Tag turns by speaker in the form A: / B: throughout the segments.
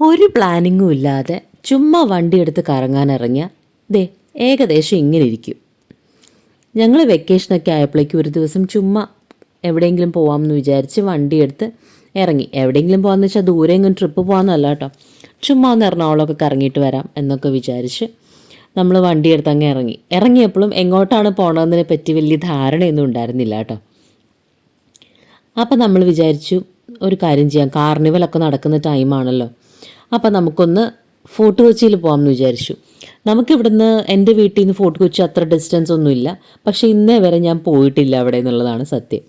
A: ഒരു പ്ലാനിങ്ങും ഇല്ലാതെ ചുമ്മാ വണ്ടി എടുത്ത് കറങ്ങാനിറങ്ങിയ ദേ ഏകദേശം ഇങ്ങനെ ഇരിക്കും. ഞങ്ങൾ വെക്കേഷനൊക്കെ ആയപ്പോഴേക്കും ഒരു ദിവസം ചുമ്മാ എവിടെയെങ്കിലും പോകാമെന്ന് വിചാരിച്ച് വണ്ടിയെടുത്ത് ഇറങ്ങി. എവിടെയെങ്കിലും പോകാമെന്ന് വെച്ചാൽ ദൂരെയെങ്കിലും ട്രിപ്പ് പോകാമെന്നല്ല കേട്ടോ, ചുമ്മാ ഒന്ന് എറണാകുളമൊക്കെ കറങ്ങിയിട്ട് വരാം എന്നൊക്കെ വിചാരിച്ച് നമ്മൾ വണ്ടിയെടുത്ത് അങ്ങ് ഇറങ്ങിയപ്പോഴും എങ്ങോട്ടാണ് പോകണമെന്നതിനെ പറ്റി വലിയ ധാരണയൊന്നും ഉണ്ടായിരുന്നില്ല കേട്ടോ. അപ്പം നമ്മൾ വിചാരിച്ചു ഒരു കാര്യം ചെയ്യാം, കാർണിവലൊക്കെ നടക്കുന്ന ടൈമാണല്ലോ, അപ്പം നമുക്കൊന്ന് ഫോർട്ട് കൊച്ചിയിൽ പോകാമെന്ന് വിചാരിച്ചു. നമുക്കിവിടുന്ന് എൻ്റെ വീട്ടിൽ നിന്ന് ഫോർട്ട് കൊച്ചി അത്ര ഡിസ്റ്റൻസ് ഒന്നുമില്ല, പക്ഷേ ഇന്നേ വരെ ഞാൻ പോയിട്ടില്ല അവിടെ എന്നുള്ളതാണ് സത്യം.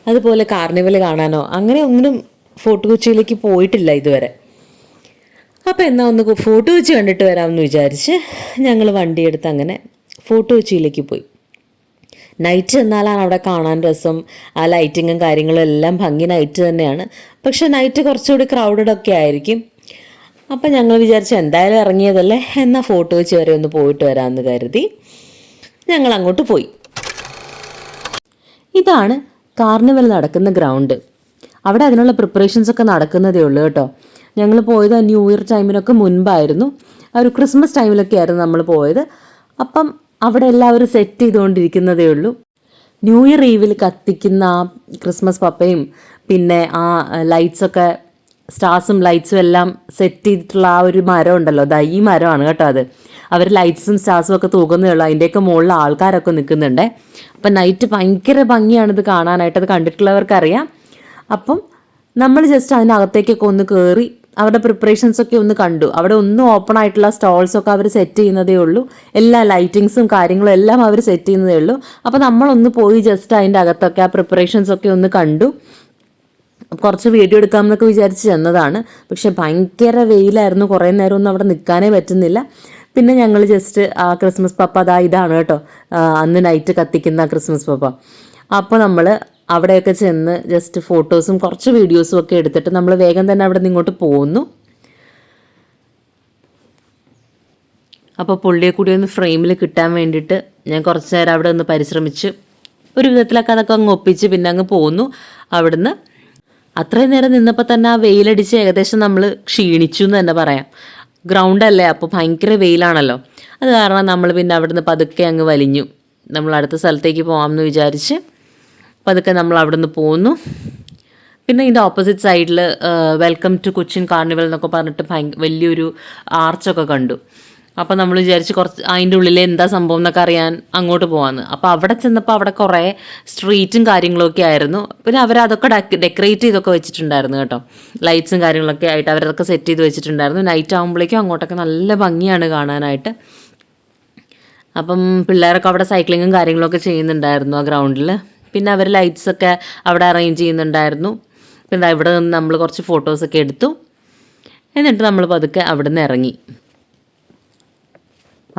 A: അതുപോലെ കാർണിവൽ കാണാനോ അങ്ങനെ ഒന്നിനും ഫോർട്ട് കൊച്ചിയിലേക്ക് പോയിട്ടില്ല ഇതുവരെ. അപ്പോൾ എന്നാൽ ഒന്ന് ഫോർട്ട് കൊച്ചി കണ്ടിട്ട് വരാമെന്ന് വിചാരിച്ച് ഞങ്ങൾ വണ്ടിയെടുത്ത് അങ്ങനെ ഫോർട്ട് കൊച്ചിയിലേക്ക് പോയി. നൈറ്റ് എന്നാലാണ് അവിടെ കാണാൻ രസം. ആ ലൈറ്റിങ്ങും കാര്യങ്ങളും എല്ലാം ഭംഗി നൈറ്റ് തന്നെയാണ്, പക്ഷേ നൈറ്റ് കുറച്ചുകൂടി ക്രൗഡഡൊക്കെ ആയിരിക്കും. അപ്പം ഞങ്ങൾ വിചാരിച്ചു എന്തായാലും ഇറങ്ങിയതല്ലേ, എന്നാൽ ഫോർട്ട് കൊച്ചി വരെ ഒന്ന് പോയിട്ട് വരാമെന്ന് കരുതി ഞങ്ങൾ അങ്ങോട്ട് പോയി. ഇതാണ് കാർണിവൽ നടക്കുന്ന ഗ്രൗണ്ട്. അവിടെ അതിനുള്ള പ്രിപ്പറേഷൻസൊക്കെ നടക്കുന്നതേ ഉള്ളൂ കേട്ടോ. ഞങ്ങൾ പോയത് ന്യൂ ഇയർ ടൈമിനൊക്കെ മുൻപായിരുന്നു, ഒരു ക്രിസ്മസ് ടൈമിലൊക്കെ ആയിരുന്നു നമ്മൾ പോയത്. അപ്പം അവിടെ എല്ലാവരും സെറ്റ് ചെയ്തുകൊണ്ടിരിക്കുന്നതേ ഉള്ളൂ. ന്യൂ ഇയർ ഈവിൽ കത്തിക്കുന്ന ആ ക്രിസ്മസ് പപ്പയും പിന്നെ ആ ലൈറ്റ്സൊക്കെ, സ്റ്റാർസും ലൈറ്റ്സും എല്ലാം സെറ്റ് ചെയ്തിട്ടുള്ള ആ ഒരു മരം ഉണ്ടല്ലോ, ഈ മരമാണ് കേട്ടോ അത്. അവർ ലൈറ്റ്സും സ്റ്റാർസും ഒക്കെ തൂക്കുന്നേ ഉള്ളൂ, അതിൻ്റെയൊക്കെ മുകളിൽ ആൾക്കാരൊക്കെ നിൽക്കുന്നുണ്ട്. അപ്പം നൈറ്റ് ഭയങ്കര ഭംഗിയാണിത് കാണാനായിട്ട്, അത് കണ്ടിട്ടുള്ളവർക്കറിയാം. അപ്പം നമ്മൾ ജസ്റ്റ് അതിനകത്തേക്കൊക്കെ ഒന്ന് കയറി അവരുടെ പ്രിപ്പറേഷൻസൊക്കെ ഒന്ന് കണ്ടു. അവിടെ ഒന്നും ഓപ്പൺ ആയിട്ടുള്ള സ്റ്റോൾസൊക്കെ അവർ സെറ്റ് ചെയ്യുന്നതേ ഉള്ളൂ, എല്ലാ ലൈറ്റിങ്സും കാര്യങ്ങളും എല്ലാം അവർ സെറ്റ് ചെയ്യുന്നതേ ഉള്ളൂ. അപ്പോൾ നമ്മളൊന്ന് പോയി ജസ്റ്റ് അതിൻ്റെ അകത്തൊക്കെ ആ പ്രിപ്പറേഷൻസൊക്കെ ഒന്ന് കണ്ടു. കുറച്ച് വീഡിയോ എടുക്കാമെന്നൊക്കെ വിചാരിച്ച് ചെന്നതാണ്, പക്ഷെ ഭയങ്കര വെയിലായിരുന്നു, കുറേ നേരം ഒന്നും അവിടെ നിൽക്കാനേ പറ്റുന്നില്ല. പിന്നെ ഞങ്ങൾ ജസ്റ്റ് ആ ക്രിസ്മസ് പപ്പ ഇതാണ് കേട്ടോ, അന്ന് നൈറ്റ് കത്തിക്കുന്ന ക്രിസ്മസ് പപ്പ. അപ്പോൾ നമ്മൾ അവിടെയൊക്കെ ചെന്ന് ജസ്റ്റ് ഫോട്ടോസും കുറച്ച് വീഡിയോസും ഒക്കെ എടുത്തിട്ട് നമ്മൾ വേഗം തന്നെ അവിടെ നിന്ന് ഇങ്ങോട്ട് പോകുന്നു. അപ്പോൾ പുള്ളിയെ കൂടി ഒന്ന് ഫ്രെയിമിൽ കിട്ടാൻ വേണ്ടിയിട്ട് ഞാൻ കുറച്ച് നേരം അവിടെ ഒന്ന് പരിശ്രമിച്ച് ഒരു വിധത്തിലൊക്കെ അതൊക്കെ അങ്ങ് ഒപ്പിച്ച് പിന്നെ അങ്ങ് പോന്നു. അവിടുന്ന് അത്രയും നേരം നിന്നപ്പോൾ തന്നെ ആ വെയിലടിച്ച് ഏകദേശം നമ്മൾ ക്ഷീണിച്ചു എന്ന് തന്നെ പറയാം. ഗ്രൗണ്ടല്ലേ, അപ്പോൾ ഭയങ്കര വെയിലാണല്ലോ, അത് കാരണം നമ്മൾ പിന്നെ അവിടുന്ന് പതുക്കെ അങ്ങ് വലിഞ്ഞു. നമ്മൾ അടുത്ത സ്ഥലത്തേക്ക് പോകാമെന്ന് വിചാരിച്ച് പതുക്കെ നമ്മൾ അവിടുന്ന് പോന്നു. പിന്നെ ഇതിൻ്റെ ഓപ്പോസിറ്റ് സൈഡിൽ വെൽക്കം ടു കൊച്ചിൻ കാർണിവൽ എന്നൊക്കെ പറഞ്ഞിട്ട് വലിയൊരു ആർച്ചൊക്കെ കണ്ടു. അപ്പോൾ നമ്മൾ വിചാരിച്ച് കുറച്ച് അതിൻ്റെ ഉള്ളിൽ എന്താ സംഭവം എന്നൊക്കെ അറിയാൻ അങ്ങോട്ട് പോകാമെന്ന്. അപ്പോൾ അവിടെ ചെന്നപ്പോൾ അവിടെ കുറേ സ്ട്രീറ്റും കാര്യങ്ങളൊക്കെ ആയിരുന്നു. പിന്നെ അവരതൊക്കെ ഡെക്കറേറ്റ് ചെയ്തൊക്കെ വെച്ചിട്ടുണ്ടായിരുന്നു കേട്ടോ, ലൈറ്റ്സും കാര്യങ്ങളൊക്കെ ആയിട്ട് അവരതൊക്കെ സെറ്റ് ചെയ്ത് വെച്ചിട്ടുണ്ടായിരുന്നു. നൈറ്റ് ആകുമ്പോഴേക്കും അങ്ങോട്ടൊക്കെ നല്ല ഭംഗിയാണ് കാണാനായിട്ട്. അപ്പം പിള്ളേരൊക്കെ അവിടെ സൈക്ലിങ്ങും കാര്യങ്ങളൊക്കെ ചെയ്യുന്നുണ്ടായിരുന്നു ആ ഗ്രൗണ്ടിൽ. പിന്നെ അവർ ലൈറ്റ്സൊക്കെ അവിടെ അറേഞ്ച് ചെയ്യുന്നുണ്ടായിരുന്നു. പിന്നെ ഇവിടെ നിന്ന് നമ്മൾ കുറച്ച് ഫോട്ടോസൊക്കെ എടുത്തു. എന്നിട്ട് നമ്മൾ പതുക്കെ അവിടെ നിന്ന് ഇറങ്ങി.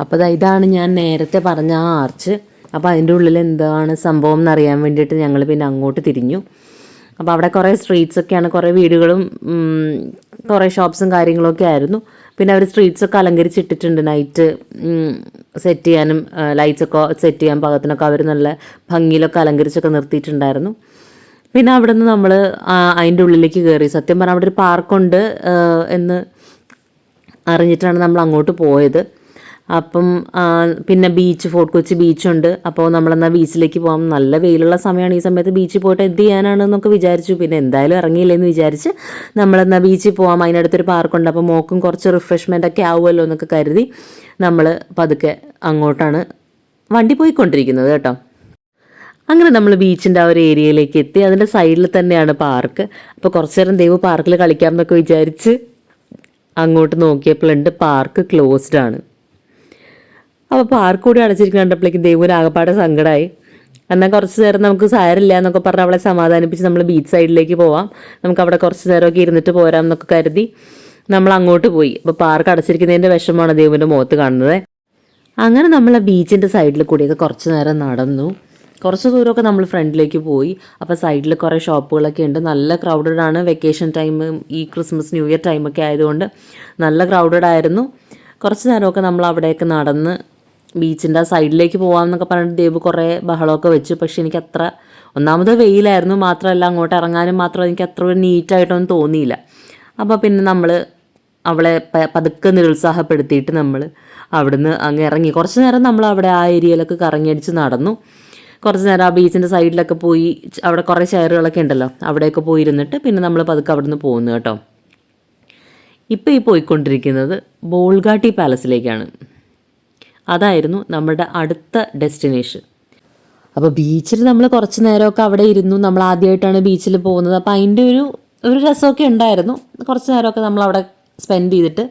A: അപ്പോൾ ഇതാണ് ഞാൻ നേരത്തെ പറഞ്ഞ ആ ആർച്ച്. അപ്പോൾ അതിൻ്റെ ഉള്ളിൽ എന്താണ് സംഭവം എന്നറിയാൻ വേണ്ടിയിട്ട് ഞങ്ങൾ പിന്നെ അങ്ങോട്ട് തിരിഞ്ഞു. അപ്പോൾ അവിടെ കുറേ സ്ട്രീറ്റ്സൊക്കെയാണ്, കുറേ വീടുകളും കുറേ ഷോപ്സും കാര്യങ്ങളൊക്കെ ആയിരുന്നു. പിന്നെ അവർ സ്ട്രീറ്റ്സൊക്കെ അലങ്കരിച്ചിട്ടിട്ടുണ്ട്, നൈറ്റ് സെറ്റ് ചെയ്യാനും ലൈറ്റ്സൊക്കെ സെറ്റ് ചെയ്യാൻ പാകത്തിനൊക്കെ അവർ നല്ല ഭംഗിയിലൊക്കെ അലങ്കരിച്ചൊക്കെ നിർത്തിയിട്ടുണ്ടായിരുന്നു. പിന്നെ അവിടെ നിന്ന് നമ്മൾ അതിൻ്റെ ഉള്ളിലേക്ക് കയറി. സത്യം പറഞ്ഞാൽ അവിടെ ഒരു പാർക്കുണ്ട് എന്ന് അറിഞ്ഞിട്ടാണ് നമ്മൾ അങ്ങോട്ട് പോയത്. അപ്പം പിന്നെ ബീച്ച്, ഫോർട്ട് കൊച്ചി ബീച്ചുണ്ട്. അപ്പോൾ നമ്മളെന്നാൽ ബീച്ചിലേക്ക് പോകാം, നല്ല വെയിലുള്ള സമയമാണ്, ഈ സമയത്ത് ബീച്ചിൽ പോയിട്ട് എന്ത് ചെയ്യാനാണെന്നൊക്കെ വിചാരിച്ചു. പിന്നെ എന്തായാലും ഇറങ്ങിയില്ലെന്ന് വിചാരിച്ച് നമ്മളെന്നാൽ ബീച്ചിൽ പോകാം, അതിനടുത്തൊരു പാർക്കുണ്ട്, അപ്പോൾ മോക്കും കുറച്ച് റിഫ്രഷ്മെൻ്റ് ഒക്കെ ആവുമല്ലോ എന്നൊക്കെ കരുതി നമ്മൾ പതുക്കെ അങ്ങോട്ടാണ് വണ്ടി പോയിക്കൊണ്ടിരിക്കുന്നത് കേട്ടോ. അങ്ങനെ നമ്മൾ ബീച്ചിൻ്റെ ആ ഒരു ഏരിയയിലേക്ക് എത്തി. അതിൻ്റെ സൈഡിൽ തന്നെയാണ് പാർക്ക്. അപ്പോൾ കുറച്ച് നേരം ദൈവം പാർക്കിൽ കളിക്കാം എന്നൊക്കെ വിചാരിച്ച് അങ്ങോട്ട് നോക്കിയപ്പോഴുണ്ട് പാർക്ക് ക്ലോസ്ഡ് ആണ്. അപ്പോൾ പാർക്ക് കൂടി അടച്ചിരിക്കുന്ന കണ്ടപ്പോഴേക്കും ദൈവം ആകപ്പാടെ സങ്കടമായി. എന്നാൽ കുറച്ച് നേരം നമുക്ക് സാരില്ല എന്നൊക്കെ പറഞ്ഞ് അവളെ സമാധാനിപ്പിച്ച് നമ്മൾ ബീച്ച് സൈഡിലേക്ക് പോവാം, നമുക്ക് അവിടെ കുറച്ച് നേരമൊക്കെ ഇരുന്നിട്ട് പോരാം എന്നൊക്കെ കരുതി നമ്മൾ അങ്ങോട്ട് പോയി. അപ്പോൾ പാർക്ക് അടച്ചിരിക്കുന്നതിൻ്റെ വിഷമമാണ് ദൈവൻ്റെ മുഖത്ത് കാണുന്നത്. അങ്ങനെ നമ്മൾ ബീച്ചിൻ്റെ സൈഡിൽ കൂടിയൊക്കെ കുറച്ച് നേരം നടന്നു. കുറച്ച് ദൂരമൊക്കെ നമ്മൾ ഫ്രണ്ടിലേക്ക് പോയി. അപ്പോൾ സൈഡിൽ കുറേ ഷോപ്പുകളൊക്കെ ഉണ്ട്, നല്ല ക്രൗഡഡ് ആണ്. വെക്കേഷൻ ടൈം, ഈ ക്രിസ്മസ് ന്യൂ ഇയർ ടൈമൊക്കെ ആയതുകൊണ്ട് നല്ല ക്രൗഡഡ് ആയിരുന്നു. കുറച്ച് നേരമൊക്കെ നമ്മൾ അവിടെയൊക്കെ നടന്ന് ബീച്ചിൻ്റെ സൈഡിലേക്ക് പോകാമെന്നൊക്കെ പറഞ്ഞിട്ട് ദേവ് കുറേ ബഹളമൊക്കെ വെച്ചു. പക്ഷെ എനിക്ക് അത്ര, ഒന്നാമത് വെയിലായിരുന്നു, മാത്രമല്ല അങ്ങോട്ട് ഇറങ്ങാനും മാത്രം എനിക്ക് അത്ര നീറ്റായിട്ടൊന്നും തോന്നിയില്ല. അപ്പോൾ പിന്നെ നമ്മൾ അവളെ പതുക്കെ നിരുത്സാഹപ്പെടുത്തിയിട്ട് നമ്മൾ അവിടുന്ന് അങ്ങ് ഇറങ്ങി. കുറച്ച് നേരം നമ്മൾ അവിടെ ആ ഏരിയയിലൊക്കെ കറങ്ങിയടിച്ച് നടന്നു. കുറച്ച് നേരം ആ ബീച്ചിൻ്റെ സൈഡിലൊക്കെ പോയി, അവിടെ കുറേ ചെയറുകളൊക്കെ ഉണ്ടല്ലോ, അവിടെയൊക്കെ പോയിരുന്നിട്ട് പിന്നെ നമ്മൾ പതുക്കെ അവിടുന്ന് പോകുന്നു കേട്ടോ. ഇപ്പോൾ ഈ പോയിക്കൊണ്ടിരിക്കുന്നത് ബോൾഗാട്ടി പാലസിലേക്കാണ്. അതായിരുന്നു നമ്മുടെ അടുത്ത ഡെസ്റ്റിനേഷൻ. അപ്പോൾ ബീച്ചിൽ നമ്മൾ കുറച്ച് നേരമൊക്കെ അവിടെ ഇരുന്നു. നമ്മൾ ആദ്യമായിട്ടാണ് ബീച്ചിൽ പോകുന്നത്. അപ്പോൾ അതിൻ്റെ ഒരു രസമൊക്കെ ഉണ്ടായിരുന്നു. കുറച്ച് നേരമൊക്കെ നമ്മൾ അവിടെ സ്പെൻഡ് ചെയ്തിട്ട്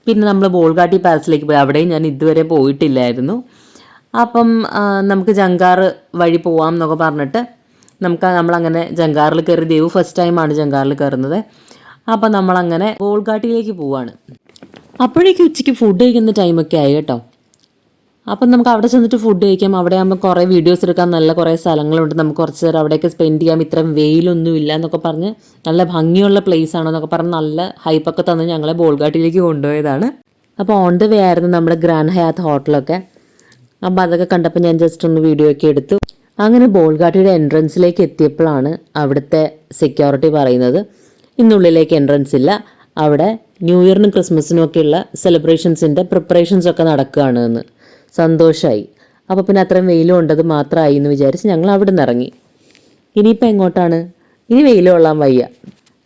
A: പിന്നെ നമ്മൾ ബോൾഗാട്ടി പാലസിലേക്ക് പോയി. അവിടെയും ഞാൻ ഇതുവരെ പോയിട്ടില്ലായിരുന്നു. അപ്പം നമുക്ക് ജങ്കാർ വഴി പോവാം എന്നൊക്കെ പറഞ്ഞിട്ട് നമ്മളങ്ങനെ ജങ്കാറിൽ കയറി. ദേവു ഫസ്റ്റ് ടൈമാണ് ജങ്കാറിൽ കയറുന്നത്. അപ്പം നമ്മളങ്ങനെ ബോൾഗാട്ടിയിലേക്ക് പോവാണ്. അപ്പോഴേക്കും ഉച്ചയ്ക്ക് ഫുഡ് കഴിക്കുന്ന ടൈമൊക്കെ ആയി കേട്ടോ. അപ്പം നമുക്ക് അവിടെ ചെന്നിട്ട് ഫുഡ് കഴിക്കാം. അവിടെ ആകുമ്പോൾ കുറേ വീഡിയോസ് എടുക്കാൻ നല്ല കുറേ സ്ഥലങ്ങളുണ്ട്. നമുക്ക് കുറച്ച് നേരം അവിടെയൊക്കെ സ്പെൻഡ് ചെയ്യാം. ഇത്രയും വെയിലൊന്നും ഇല്ല എന്നൊക്കെ പറഞ്ഞ് നല്ല ഭംഗിയുള്ള പ്ലേസ് ആണെന്നൊക്കെ പറഞ്ഞ് നല്ല ഹൈപ്പൊക്കെ തന്ന് ഞങ്ങളെ ബോൾഗാട്ടിയിലേക്ക് കൊണ്ടുപോയതാണ്. അപ്പോൾ ഓൺ ദ വേ ആയിരുന്നു നമ്മുടെ ഗ്രാൻഡ് ഹയാത്ത് ഹോട്ടലൊക്കെ. അപ്പോൾ അതൊക്കെ കണ്ടപ്പോൾ ഞാൻ ജസ്റ്റ് ഒന്ന് വീഡിയോ ഒക്കെ എടുത്തു. അങ്ങനെ ബോൾഗാട്ടിയുടെ എൻട്രൻസിലേക്ക് എത്തിയപ്പോഴാണ് അവിടുത്തെ സെക്യൂരിറ്റി പറയുന്നത് ഇന്നുള്ളിലേക്ക് എൻട്രൻസ് ഇല്ല, അവിടെ ന്യൂ ഇയറിനും ക്രിസ്മസിനും ഒക്കെയുള്ള സെലിബ്രേഷൻസിൻ്റെ പ്രിപ്പറേഷൻസൊക്കെ നടക്കുകയാണ് എന്ന്. സന്തോഷമായി. അപ്പോൾ പിന്നെ അത്രയും വെയിലും ഉണ്ടത് മാത്രമായി എന്ന് വിചാരിച്ച് ഞങ്ങൾ അവിടെ നിന്ന് ഇറങ്ങി. ഇനിയിപ്പോൾ എങ്ങോട്ടാണ്? ഇനി വെയിൽ കൊള്ളാൻ വയ്യ,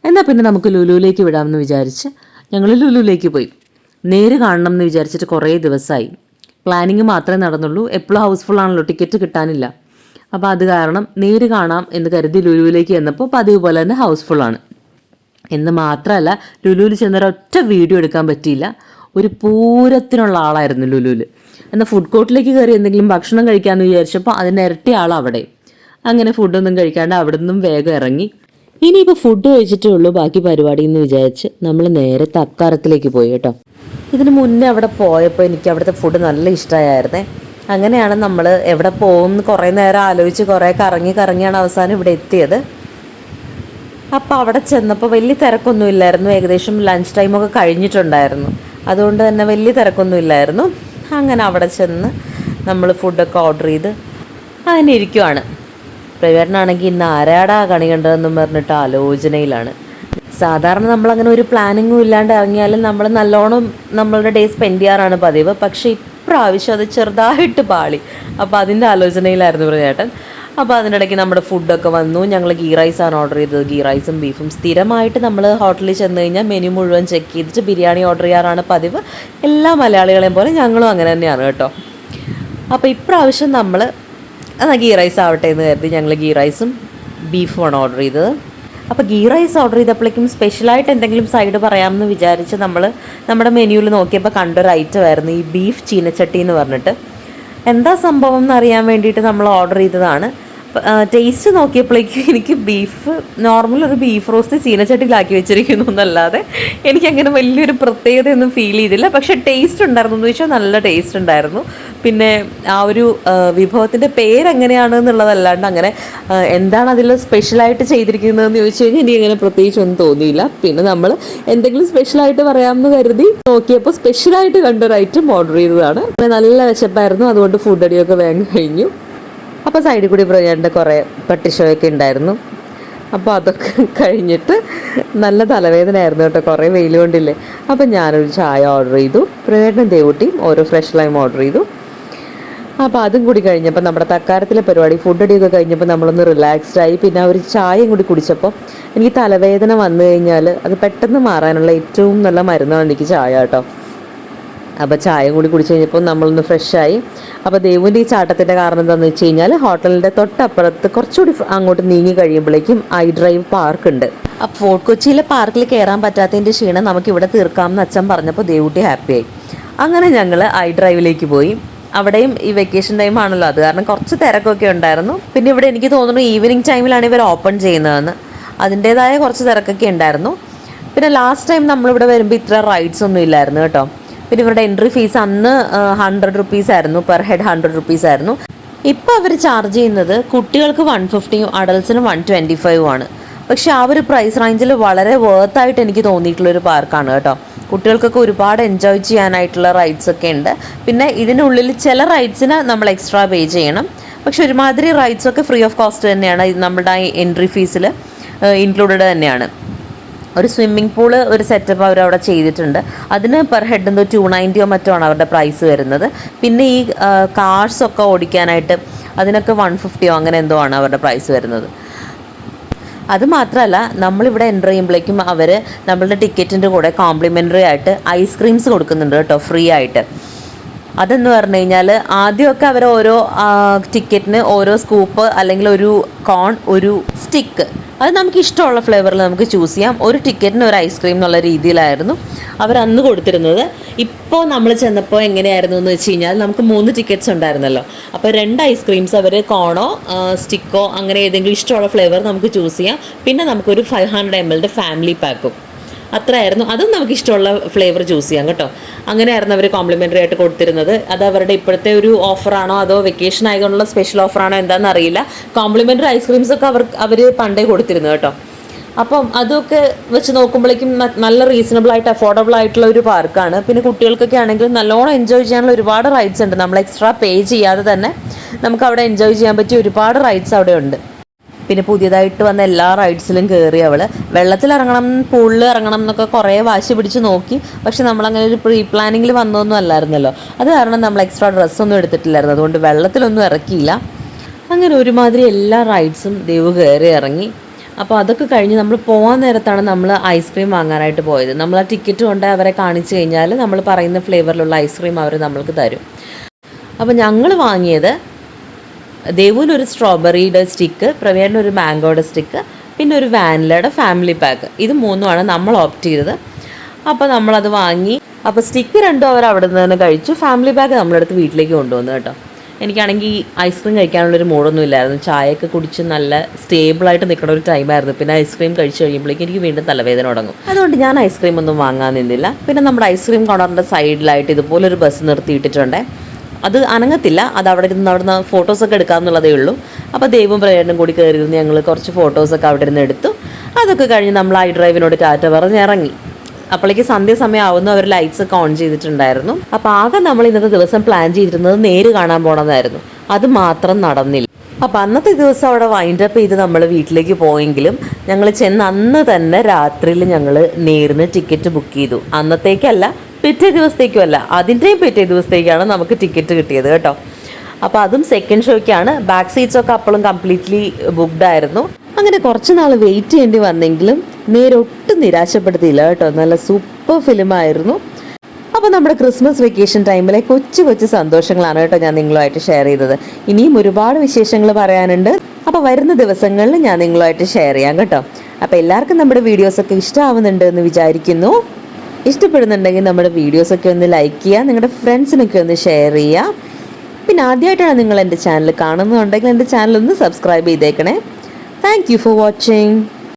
A: എന്നാൽ പിന്നെ നമുക്ക് ലുലുവിലേക്ക് വിടാമെന്ന് വിചാരിച്ച് ഞങ്ങൾ ലുലുവിലേക്ക് പോയി. നേര് കാണണം എന്ന് വിചാരിച്ചിട്ട് കുറേ ദിവസമായി. പ്ലാനിങ് മാത്രമേ നടന്നുള്ളൂ. എപ്പോഴും ഹൗസ്ഫുൾ ആണല്ലോ, ടിക്കറ്റ് കിട്ടാനില്ല. അപ്പോൾ അത് കാരണം നേര് കാണാം എന്ന് കരുതി ലുലുവിലേക്ക് ചെന്നപ്പോൾ പതിവ് പോലെ തന്നെ ഹൗസ്ഫുള്ളാണ്. എന്ന് മാത്രമല്ല, ലുലുവിൽ ചെന്നൊരൊറ്റ വീഡിയോ എടുക്കാൻ പറ്റിയില്ല. ഒരു പൂരത്തിനുള്ള ആളായിരുന്നു ലുലുവിൽ. എന്നാൽ ഫുഡ് കോർട്ടിലേക്ക് കയറി എന്തെങ്കിലും ഭക്ഷണം കഴിക്കാമെന്ന് വിചാരിച്ചപ്പോൾ അതിൻ്റെ ഇരട്ടി ആളവിടെ. അങ്ങനെ ഫുഡൊന്നും കഴിക്കാണ്ട് അവിടെ നിന്നും വേഗം ഇറങ്ങി. ഇനിയിപ്പോൾ ഫുഡ് കഴിച്ചിട്ടേ ഉള്ളൂ ബാക്കി പരിപാടി എന്ന് വിചാരിച്ച് നമ്മൾ നേരെ തക്കാരത്തിലേക്ക് പോയി കേട്ടോ. ഇതിന് മുന്നേ അവിടെ പോയപ്പോൾ എനിക്ക് അവിടുത്തെ ഫുഡ് നല്ല ഇഷ്ടമായിരുന്നേ. അങ്ങനെയാണ് നമ്മൾ എവിടെ പോകും എന്ന് കുറേ നേരം ആലോചിച്ച് കുറേ കറങ്ങിയാണ് അവസാനം ഇവിടെ എത്തിയത്. അപ്പോൾ അവിടെ ചെന്നപ്പോൾ വലിയ തിരക്കൊന്നും ഇല്ലായിരുന്നു. ഏകദേശം ലഞ്ച് ടൈമൊക്കെ കഴിഞ്ഞിട്ടുണ്ടായിരുന്നു. അതുകൊണ്ട് തന്നെ വലിയ തിരക്കൊന്നും ഇല്ലായിരുന്നു. അങ്ങനെ അവിടെ ചെന്ന് നമ്മൾ ഫുഡൊക്കെ ഓർഡർ ചെയ്ത് അങ്ങനെ ഇരിക്കുവാണ്. പ്രവേട്ടനാണെങ്കിൽ ഇന്ന് ആരാടാ കണി കണ്ടതെന്നും പറഞ്ഞിട്ട് ആലോചനയിലാണ്. സാധാരണ നമ്മളങ്ങനെ ഒരു പ്ലാനിങ്ങും ഇല്ലാണ്ട് ഇറങ്ങിയാലും നമ്മൾ നല്ലോണം നമ്മളുടെ ഡേ സ്പെൻഡ് ചെയ്യാറാണ് പതിവ്. പക്ഷേ ഇപ്രാവശ്യം അത് ചെറുതായിട്ട് പാളി. അപ്പോൾ അതിൻ്റെ ആലോചനയിലായിരുന്നു പ്രവേട്ടൻ. അപ്പോൾ അതിനിടയ്ക്ക് നമ്മുടെ ഫുഡൊക്കെ വന്നു. ഞങ്ങൾ ഗീ റൈസാണ് ഓർഡർ ചെയ്തത്. ഗീ റൈസും ബീഫും. സ്ഥിരമായിട്ട് നമ്മൾ ഹോട്ടലിൽ ചെന്ന് കഴിഞ്ഞാൽ മെനു മുഴുവൻ ചെക്ക് ചെയ്തിട്ട് ബിരിയാണി ഓർഡർ ചെയ്യാറാണ് പതിവ്. എല്ലാ മലയാളികളെയും പോലെ ഞങ്ങളും അങ്ങനെ തന്നെയാണ് കേട്ടോ. അപ്പോൾ ഇപ്രാവശ്യം നമ്മൾ ഗീ റൈസ് ആവട്ടെ എന്ന് കരുതി ഞങ്ങൾ ഗീ റൈസും ബീഫുമാണ് ഓർഡർ ചെയ്തത്. അപ്പോൾ ഗീ റൈസ് ഓർഡർ ചെയ്തപ്പോഴേക്കും സ്പെഷ്യലായിട്ട് എന്തെങ്കിലും സൈഡ് പറയാമെന്ന് വിചാരിച്ച് നമ്മൾ നമ്മുടെ മെനുവിൽ നോക്കിയപ്പോൾ കണ്ടൊരു ഐറ്റമായിരുന്നു ഈ ബീഫ് ചീനച്ചട്ടി എന്ന് പറഞ്ഞിട്ട്. എന്താ സംഭവം എന്നറിയാൻ വേണ്ടിയിട്ട് നമ്മൾ ഓർഡർ ചെയ്തതാണ്. ടേസ്റ്റ് നോക്കിയപ്പോഴേക്കും എനിക്ക് ബീഫ് നോർമൽ ഒരു ബീഫ് റോസ്റ്റ് ചീനച്ചട്ടിയിലാക്കി വെച്ചിരിക്കുന്നു എന്നല്ലാതെ എനിക്കങ്ങനെ വലിയൊരു പ്രത്യേകതയൊന്നും ഫീൽ ചെയ്തില്ല. പക്ഷേ ടേസ്റ്റ് ഉണ്ടായിരുന്നു എന്ന് വെച്ചാൽ നല്ല ടേസ്റ്റ് ഉണ്ടായിരുന്നു. പിന്നെ ആ ഒരു വിഭവത്തിൻ്റെ പേരെങ്ങനെയാണ് എന്നുള്ളതല്ലാണ്ട് അങ്ങനെ എന്താണ് അതിൽ സ്പെഷ്യലായിട്ട് ചെയ്തിരിക്കുന്നതെന്ന് ചോദിച്ചു കഴിഞ്ഞാൽ എനിക്ക് അങ്ങനെ പ്രത്യേകിച്ചൊന്നും തോന്നിയില്ല. പിന്നെ നമ്മൾ എന്തെങ്കിലും സ്പെഷ്യലായിട്ട് പറയാമെന്ന് കരുതി നോക്കിയപ്പോൾ സ്പെഷ്യലായിട്ട് കണ്ടൊരു ഐറ്റം ഓർഡർ ചെയ്തതാണ്. നല്ല വിശപ്പായിരുന്നു, അതുകൊണ്ട് ഫുഡ് അടിയൊക്കെ വേഗം കഴിഞ്ഞു. അപ്പോൾ സൈഡിൽ കൂടി പ്രജേട്ടൻ്റെ കുറേ പട്ടിഷോയൊക്കെ ഉണ്ടായിരുന്നു. അപ്പോൾ അതൊക്കെ കഴിഞ്ഞിട്ട് നല്ല തലവേദനയായിരുന്നു കേട്ടോ, കുറേ വെയിൽ കൊണ്ടില്ലേ. അപ്പോൾ ഞാനൊരു ചായ ഓർഡർ ചെയ്തു. പ്രജേട്ടനും ദേവൂട്ടിയും ഓരോ ഫ്രഷ് ലൈം ഓർഡർ ചെയ്തു. അപ്പോൾ അതും കൂടി കഴിഞ്ഞപ്പോൾ നമ്മുടെ തക്കാരത്തിലെ പരിപാടി ഫുഡ് അടിയൊക്കെ കഴിഞ്ഞപ്പോൾ നമ്മളൊന്ന് റിലാക്സ്ഡ് ആയി. പിന്നെ ഒരു ചായയും കൂടി കുടിച്ചപ്പോൾ എനിക്ക് തലവേദന വന്നു കഴിഞ്ഞാൽ അത് പെട്ടെന്ന് മാറാനുള്ള ഏറ്റവും നല്ല മരുന്നാണ് എനിക്ക് ചായ കേട്ടോ. അപ്പോൾ ചായയും കൂടി കുടിച്ച് കഴിഞ്ഞപ്പോൾ നമ്മളൊന്ന് ഫ്രഷായി. അപ്പോൾ ദേവുവിൻ്റെ ഈ ചാട്ടത്തിൻ്റെ കാരണം എന്താണെന്ന് വെച്ച് കഴിഞ്ഞാൽ ഹോട്ടലിൻ്റെ തൊട്ടപ്പുറത്ത് കുറച്ചുകൂടി അങ്ങോട്ട് നീങ്ങി കഴിയുമ്പോഴേക്കും ഐ ഡ്രൈവ് പാർക്ക് ഉണ്ട്. അപ്പോൾ ഫോർട്ട് കൊച്ചിയിലെ പാർക്കിൽ കയറാൻ പറ്റാത്തതിൻ്റെ ക്ഷീണം നമുക്കിവിടെ തീർക്കാമെന്ന് അച്ഛൻ പറഞ്ഞപ്പോൾ ദേവുട്ടി ഹാപ്പിയായി. അങ്ങനെ ഞങ്ങൾ ഐ ഡ്രൈവിലേക്ക് പോയി. അവിടെയും ഈ വെക്കേഷൻ ടൈം ആണല്ലോ, അത് കാരണം കുറച്ച് തിരക്കൊക്കെ ഉണ്ടായിരുന്നു. പിന്നെ ഇവിടെ എനിക്ക് തോന്നുന്നു ഈവനിങ് ടൈമിലാണ് ഇവർ ഓപ്പൺ ചെയ്യുന്നതെന്ന്. അതിൻ്റേതായ കുറച്ച് തിരക്കൊക്കെ ഉണ്ടായിരുന്നു. പിന്നെ ലാസ്റ്റ് ടൈം നമ്മളിവിടെ വരുമ്പോൾ ഇത്ര റൈഡ്സ് ഒന്നും ഇല്ലായിരുന്നു കേട്ടോ. പിന്നെ ഇവരുടെ എൻട്രി ഫീസ് അന്ന് 100 rupees ആയിരുന്നു, പെർ ഹെഡ് 100 rupees ആയിരുന്നു. ഇപ്പോൾ അവർ ചാർജ് ചെയ്യുന്നത് കുട്ടികൾക്ക് 150 അഡൾട്ട്സിന് 125 ആണ്. പക്ഷെ ആ ഒരു പ്രൈസ് റേഞ്ചിൽ വളരെ വേർത്തായിട്ട് എനിക്ക് തോന്നിയിട്ടുള്ളൊരു പാർക്കാണ് കേട്ടോ. കുട്ടികൾക്കൊക്കെ ഒരുപാട് എൻജോയ് ചെയ്യാനായിട്ടുള്ള റൈഡ്സ് ഒക്കെ ഉണ്ട്. പിന്നെ ഇതിനുള്ളിൽ ചില റൈഡ്സിന് നമ്മൾ എക്സ്ട്രാ പേ ചെയ്യണം. പക്ഷെ ഒരുമാതിരി റൈഡ്സൊക്കെ ഫ്രീ ഓഫ് കോസ്റ്റ് തന്നെയാണ്, നമ്മളുടെ എൻട്രി ഫീസിൽ ഇൻക്ലൂഡഡ് തന്നെയാണ്. ഒരു സ്വിമ്മിംഗ് പൂള് ഒരു സെറ്റപ്പ് അവരവിടെ ചെയ്തിട്ടുണ്ട്. അതിന് പെർ ഹെഡ് എന്തോ 290 മറ്റോ ആണ് അവരുടെ പ്രൈസ് വരുന്നത്. പിന്നെ ഈ കാർസൊക്കെ ഓടിക്കാനായിട്ട് അതിനൊക്കെ 150 അങ്ങനെ എന്തോ ആണ് അവരുടെ പ്രൈസ് വരുന്നത്. അത് മാത്രമല്ല, നമ്മളിവിടെ എൻ്റർ ചെയ്യുമ്പോഴേക്കും അവർ നമ്മളുടെ ടിക്കറ്റിൻ്റെ കൂടെ കോംപ്ലിമെൻ്ററി ആയിട്ട് ഐസ്ക്രീംസ് കൊടുക്കുന്നുണ്ട് കേട്ടോ, ഫ്രീ ആയിട്ട്. അതെന്ന് പറഞ്ഞു കഴിഞ്ഞാൽ ആദ്യമൊക്കെ അവർ ഓരോ ടിക്കറ്റിന് ഓരോ സ്കൂപ്പ് അല്ലെങ്കിൽ ഒരു കോൺ, ഒരു സ്റ്റിക്ക്, അത് നമുക്ക് ഇഷ്ടമുള്ള ഫ്ലേവറിൽ നമുക്ക് ചൂസ് ചെയ്യാം. ഒരു ടിക്കറ്റിന് ഒരു ഐസ്ക്രീം എന്നുള്ള രീതിയിലായിരുന്നു അവർ അന്ന് കൊടുത്തിരുന്നത്. ഇപ്പോൾ നമ്മൾ ചെന്നപ്പോൾ എങ്ങനെയായിരുന്നു എന്ന് വെച്ച് കഴിഞ്ഞാൽ നമുക്ക് 3 ടിക്കറ്റ്സ് ഉണ്ടായിരുന്നല്ലോ. അപ്പോൾ 2 ഐസ്ക്രീംസ് അവർ കോണോ സ്റ്റിക്കോ അങ്ങനെ ഏതെങ്കിലും ഇഷ്ടമുള്ള ഫ്ലേവർ നമുക്ക് ചൂസ് ചെയ്യാം. പിന്നെ നമുക്കൊരു 500 ml ഫാമിലി പാക്കും, അത്രയായിരുന്നു. അതും നമുക്ക് ഇഷ്ടമുള്ള ഫ്ലേവർ ചൂസ് ചെയ്യാം കേട്ടോ. അങ്ങനെയായിരുന്നു അവർ കോംപ്ലിമെൻ്ററി ആയിട്ട് കൊടുത്തിരുന്നത്. അത് അവരുടെ ഇപ്പോഴത്തെ ഒരു ഓഫറാണോ അതോ വെക്കേഷൻ ആയതുകൊണ്ടുള്ള സ്പെഷ്യൽ ഓഫറാണോ എന്താണെന്ന് അറിയില്ല. കോംപ്ലിമെൻ്ററി ഐസ്ക്രീംസ് ഒക്കെ അവർ പണ്ടേ കൊടുത്തിരുന്നു കേട്ടോ. അപ്പം അതൊക്കെ വെച്ച് നോക്കുമ്പോഴേക്കും നല്ല റീസണബിൾ ആയിട്ട് അഫോർഡബിൾ ആയിട്ടുള്ള ഒരു പാർക്കാണ്. പിന്നെ കുട്ടികൾക്കൊക്കെ ആണെങ്കിൽ നല്ലോണം എൻജോയ് ചെയ്യാനുള്ള ഒരുപാട് റൈഡ്സ് ഉണ്ട്. നമ്മൾ എക്സ്ട്രാ പേ ചെയ്യാതെ തന്നെ നമുക്ക് അവിടെ എൻജോയ് ചെയ്യാൻ പറ്റിയ ഒരുപാട് റൈഡ്സ് അവിടെ ഉണ്ട്. പിന്നെ പുതിയതായിട്ട് വന്ന എല്ലാ റൈഡ്സിലും കയറി അവൾ വെള്ളത്തിലിറങ്ങണം, പൂളിൽ ഇറങ്ങണം എന്നൊക്കെ കുറേ വാശി പിടിച്ച് നോക്കി. പക്ഷെ നമ്മളങ്ങനെ ഒരു പ്രീ പ്ലാനിങ്ങിൽ വന്നൊന്നും അല്ലായിരുന്നല്ലോ. അത് കാരണം നമ്മൾ എക്സ്ട്രാ ഡ്രസ്സൊന്നും എടുത്തിട്ടില്ലായിരുന്നു. അതുകൊണ്ട് വെള്ളത്തിലൊന്നും ഇറക്കിയില്ല. അങ്ങനെ ഒരുമാതിരി എല്ലാ റൈഡ്സും ദേവ് കയറി ഇറങ്ങി. അപ്പോൾ അതൊക്കെ കഴിഞ്ഞ് നമ്മൾ പോകാൻ നേരത്താണ് നമ്മൾ ഐസ്ക്രീം വാങ്ങാനായിട്ട് പോയത്. നമ്മൾ ആ ടിക്കറ്റ് കൊണ്ട് അവരെ കാണിച്ചു കഴിഞ്ഞാൽ നമ്മൾ പറയുന്ന ഫ്ലേവറിലുള്ള ഐസ്ക്രീം അവർ നമ്മൾക്ക് തരും. അപ്പോൾ ഞങ്ങൾ വാങ്ങിയത് ദേവുവിനൊരു സ്ട്രോബെറിയുടെ സ്റ്റിക്ക്, പ്രവീണിനൊരു മാംഗോയുടെ സ്റ്റിക്ക്, പിന്നെ ഒരു വാനിലയുടെ ഫാമിലി പാക്ക്. ഇത് 3ഉമാണ് നമ്മൾ ഓപ്റ്റ് ചെയ്തത്. അപ്പോൾ നമ്മളത് വാങ്ങി. അപ്പോൾ സ്റ്റിക്ക് 2 അവർ അവിടെ നിന്ന് തന്നെ കഴിച്ചു. ഫാമിലി പാക്ക് നമ്മളെടുത്ത് വീട്ടിലേക്ക് കൊണ്ടുവന്നു കേട്ടോ. എനിക്കാണെങ്കിൽ ഐസ്ക്രീം കഴിക്കാനുള്ളൊരു മൂഡൊന്നും ഇല്ലായിരുന്നു. ചായയൊക്കെ കുടിച്ച് നല്ല സ്റ്റേബിളായിട്ട് നിൽക്കുന്ന ഒരു ടൈമായിരുന്നു. പിന്നെ ഐസ്ക്രീം കഴിച്ച് കഴിയുമ്പോഴേക്കും എനിക്ക് വീണ്ടും തലവേദന തുടങ്ങും. അതുകൊണ്ട് ഞാൻ ഐസ്ക്രീം ഒന്നും വാങ്ങാൻ നിന്നില്ല. പിന്നെ നമ്മുടെ ഐസ്ക്രീം കോർണറിൻ്റെ സൈഡിലായിട്ട് ഇതുപോലൊരു ബസ് നിർത്തിയിട്ടിട്ടുണ്ട്. അത് അനങ്ങത്തില്ല. അത് അവിടെ നിന്ന് ഫോട്ടോസൊക്കെ എടുക്കാമെന്നുള്ളതേ ഉള്ളൂ. അപ്പോൾ ദേവും പ്രേരണും കൂടി കയറിയിരുന്ന് ഞങ്ങൾ കുറച്ച് ഫോട്ടോസൊക്കെ അവിടെ നിന്ന് എടുത്തു. അതൊക്കെ കഴിഞ്ഞ് നമ്മൾ ഐ ഡ്രൈവിനോട് ടാറ്റ പറഞ്ഞ് ഇറങ്ങി. അപ്പോഴേക്ക് സന്ധ്യാസമയം ആവുന്നു. അവർ ലൈറ്റ്സ് ഒക്കെ ഓൺ ചെയ്തിട്ടുണ്ടായിരുന്നു. അപ്പോൾ ആകെ നമ്മൾ ഇന്നത്തെ ദിവസം പ്ലാൻ ചെയ്തിരുന്നത് നേര് കാണാൻ പോകണമെന്നായിരുന്നു. അത് മാത്രം നടന്നില്ല. അപ്പോൾ അന്നത്തെ ദിവസം അവിടെ വൈൻഡപ്പ് ചെയ്ത് നമ്മൾ വീട്ടിലേക്ക് പോയെങ്കിലും ഞങ്ങൾ ചെന്ന് അന്ന് തന്നെ രാത്രിയിൽ ഞങ്ങൾ നേരിന് ടിക്കറ്റ് ബുക്ക് ചെയ്തു. അന്നത്തേക്കല്ല, പിറ്റേ ദിവസത്തേക്കും അല്ല, അതിൻ്റെയും പിറ്റേ ദിവസത്തേക്കാണ് നമുക്ക് ടിക്കറ്റ് കിട്ടിയത് കേട്ടോ. അപ്പോൾ അതും സെക്കൻഡ് ഷോയ്ക്കാണ്. ബാക്ക് സീറ്റ്സൊക്കെ അപ്പോഴും കംപ്ലീറ്റ്ലി ബുക്ക്ഡ് ആയിരുന്നു. അങ്ങനെ കുറച്ച് നാൾ വെയിറ്റ് ചെയ്യേണ്ടി വന്നെങ്കിലും നേരൊട്ടും നിരാശപ്പെടുത്തിയില്ല കേട്ടോ. നല്ല സൂപ്പർ ഫിലിമായിരുന്നു. അപ്പോൾ നമ്മുടെ ക്രിസ്മസ് വെക്കേഷൻ ടൈമിലെ കൊച്ചു കൊച്ചു സന്തോഷങ്ങളാണ് കേട്ടോ ഞാൻ നിങ്ങളുമായിട്ട് ഷെയർ ചെയ്തത്. ഇനിയും ഒരുപാട് വിശേഷങ്ങൾ പറയാനുണ്ട്. അപ്പോൾ വരുന്ന ദിവസങ്ങളിൽ ഞാൻ നിങ്ങളുമായിട്ട് ഷെയർ ചെയ്യാം കേട്ടോ. അപ്പോൾ എല്ലാവർക്കും നമ്മുടെ വീഡിയോസൊക്കെ ഇഷ്ടമാവുന്നുണ്ട് എന്ന് വിചാരിക്കുന്നു. ഇഷ്ടപ്പെടുന്നുണ്ടെങ്കിൽ നമ്മുടെ വീഡിയോസൊക്കെ ഒന്ന് ലൈക്ക് ചെയ്യുക, നിങ്ങളുടെ ഫ്രണ്ട്സിനൊക്കെ ഒന്ന് ഷെയർ ചെയ്യുക. പിന്നെ ആദ്യമായിട്ടാണ് നിങ്ങൾ എൻ്റെ ചാനൽ കാണുന്നുണ്ടെങ്കിൽ എൻ്റെ ചാനൽ ഒന്ന് സബ്സ്ക്രൈബ് ചെയ്തേക്കണേ. Thank you for watching.